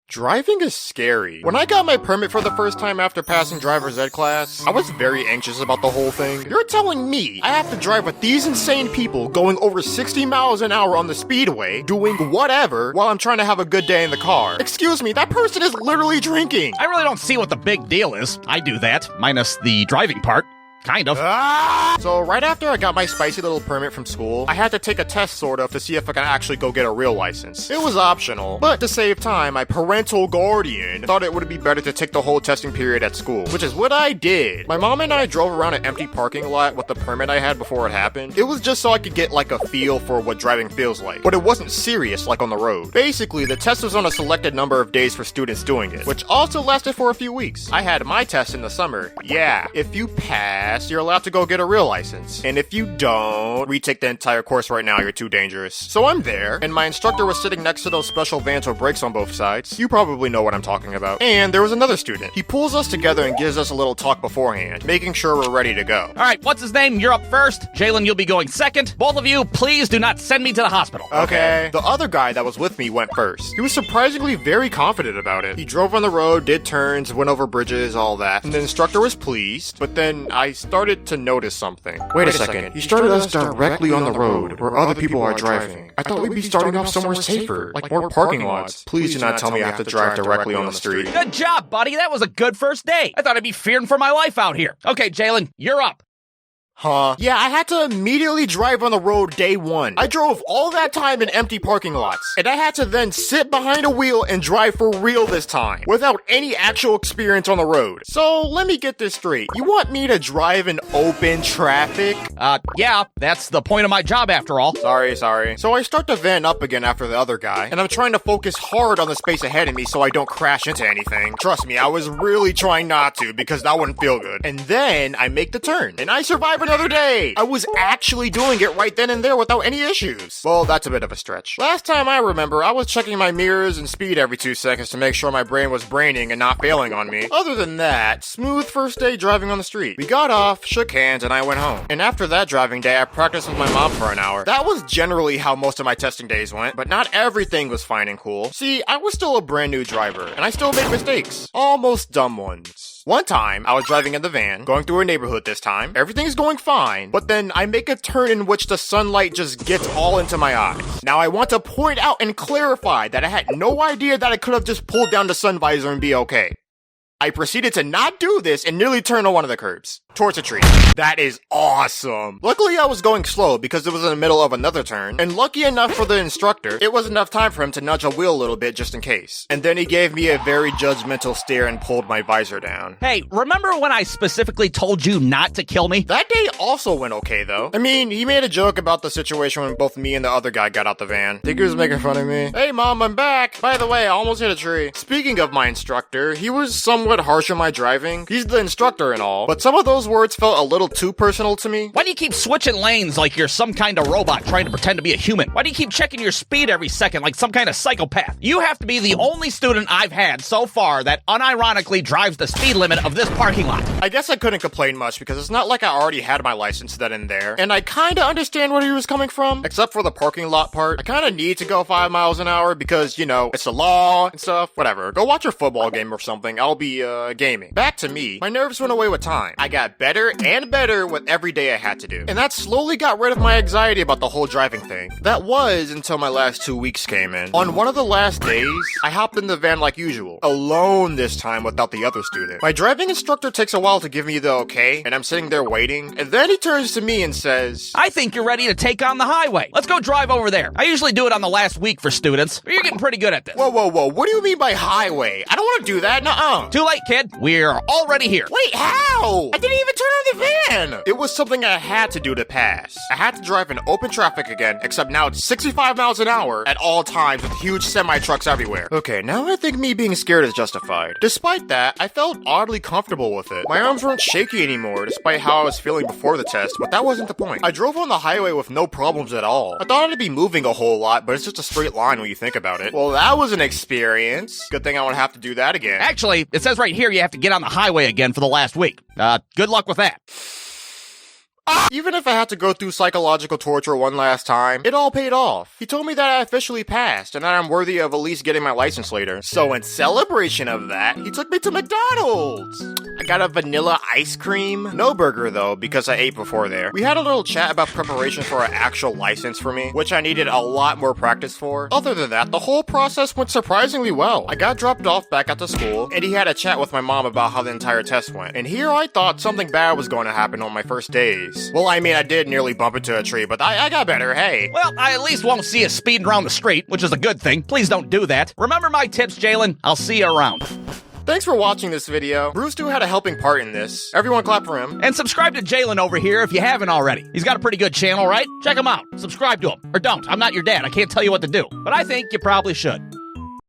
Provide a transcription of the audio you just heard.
Driving is scary. When I got my permit for the first time after passing driver's ed class, I was very anxious about the whole thing. You're telling me I have to drive with these insane people going over 60 miles an hour on the speedway, doing whatever, while I'm trying to have a good day in the car. Excuse me, that person is literally drinking. I really don't see what the big deal is. I do that, minus the driving part. Kind of. So right after I got my spicy little permit from school, I had to take a test sort of to see if I could actually go get a real license. It was optional, but to save time, my parental guardian thought it would be better to take the whole testing period at school, which is what I did. My mom and I drove around an empty parking lot with the permit I had before it happened. It was just so I could get like a feel for what driving feels like, but it wasn't serious like on the road. Basically, the test was on a selected number of days for students doing it, which also lasted for a few weeks. I had my test in the summer. Yeah, if you pass, you're allowed to go get a real license. And if you don't, retake the entire course right now, you're too dangerous. So I'm there, and my instructor was sitting next to those special vans with brakes on both sides. You probably know what I'm talking about. And there was another student. He pulls us together and gives us a little talk beforehand, making sure we're ready to go. All right, what's his name? You're up first. Jalen, you'll be going second. Both of you, please do not send me to the hospital. Okay. The other guy that was with me went first. He was surprisingly very confident about it. He drove on the road, did turns, went over bridges, all that. And the instructor was pleased, but then I started to notice something. Wait a second. He started us directly on the road where other people are driving. I thought we'd be starting off somewhere safer, like more parking lots. Please do not tell me I have to drive directly on the street. Good job, buddy. That was a good first day. I thought I'd be fearing for my life out here. Okay, Jalen, you're up. Huh? Yeah, I had to immediately drive on the road day one. I drove all that time in empty parking lots, and I had to then sit behind a wheel and drive for real this time, without any actual experience on the road. So, let me get this straight. You want me to drive in open traffic? Yeah, that's the point of my job after all. Sorry. So I start to van up again after the other guy, and I'm trying to focus hard on the space ahead of me so I don't crash into anything. Trust me, I was really trying not to, because that wouldn't feel good. And then I make the turn, and I survive another day. I was actually doing it right then and there without any issues. Well, that's a bit of a stretch. Last time I remember, I was checking my mirrors and speed every 2 seconds to make sure my brain was braining and not failing on me. Other than that, smooth first day driving on the street. We got off, shook hands, and I went home. And after that driving day, I practiced with my mom for an hour. That was generally how most of my testing days went, but not everything was fine and cool. See, I was still a brand new driver, and I still made mistakes. Almost dumb ones. One time, I was driving in the van, going through a neighborhood this time. Everything's going fine, but then I make a turn in which the sunlight just gets all into my eyes. Now, I want to point out and clarify that I had no idea that I could have just pulled down the sun visor and be okay. I proceeded to not do this and nearly turn on one of the curbs, towards a tree. That is awesome. Luckily, I was going slow because it was in the middle of another turn, and lucky enough for the instructor, it was enough time for him to nudge a wheel a little bit just in case. And then he gave me a very judgmental stare and pulled my visor down. Hey, remember when I specifically told you not to kill me? That day also went okay, though. I mean, he made a joke about the situation when both me and the other guy got out the van. Think he was making fun of me? Hey, Mom, I'm back. By the way, I almost hit a tree. Speaking of my instructor, he was somewhat harsh on my driving. He's the instructor and all, but some of those words felt a little too personal to me. Why do you keep switching lanes like you're some kind of robot trying to pretend to be a human? Why do you keep checking your speed every second like some kind of psychopath? You have to be the only student I've had so far that unironically drives the speed limit of this parking lot. I guess I couldn't complain much because it's not like I already had my license then and there, and I kinda understand where he was coming from, except for the parking lot part. I kinda need to go 5 miles an hour because, you know, it's the law and stuff. Whatever. Go watch a football game or something. I'll be, gaming. Back to me. My nerves went away with time. I got better and better with every day I had to do. And that slowly got rid of my anxiety about the whole driving thing. That was until my last 2 weeks came in. On one of the last days, I hopped in the van like usual. Alone this time without the other student. My driving instructor takes a while to give me the okay, and I'm sitting there waiting, and then he turns to me and says, I think you're ready to take on the highway. Let's go drive over there. I usually do it on the last week for students, but you're getting pretty good at this. Whoa, what do you mean by highway? I don't want to do that, nuh-uh. Too late, kid. We're already here. Wait, how? I didn't even turn on the van! It was something I had to do to pass. I had to drive in open traffic again, except now it's 65 miles an hour at all times with huge semi-trucks everywhere. Okay, now I think me being scared is justified. Despite that, I felt oddly comfortable with it. My arms weren't shaky anymore, despite how I was feeling before the test, but that wasn't the point. I drove on the highway with no problems at all. I thought I'd be moving a whole lot, but it's just a straight line when you think about it. Well, that was an experience. Good thing I won't have to do that again. Actually, it says right here you have to get on the highway again for the last week. Good luck with that. Even if I had to go through psychological torture one last time, it all paid off. He told me that I officially passed and that I'm worthy of at least getting my license later. So in celebration of that, he took me to McDonald's. I got a vanilla ice cream. No burger though, because I ate before there. We had a little chat about preparation for an actual license for me, which I needed a lot more practice for. Other than that, the whole process went surprisingly well. I got dropped off back at the school, and he had a chat with my mom about how the entire test went. And here I thought something bad was going to happen on my first days. Well, I mean, I did nearly bump into a tree, but I got better, hey. Well, I at least won't see you speeding around the street, which is a good thing. Please don't do that. Remember my tips, Jalen? I'll see you around. Thanks for watching this video. Bruce too had a helping part in this. Everyone clap for him. And subscribe to Jalen over here if you haven't already. He's got a pretty good channel, right? Check him out. Subscribe to him. Or don't. I'm not your dad. I can't tell you what to do. But I think you probably should.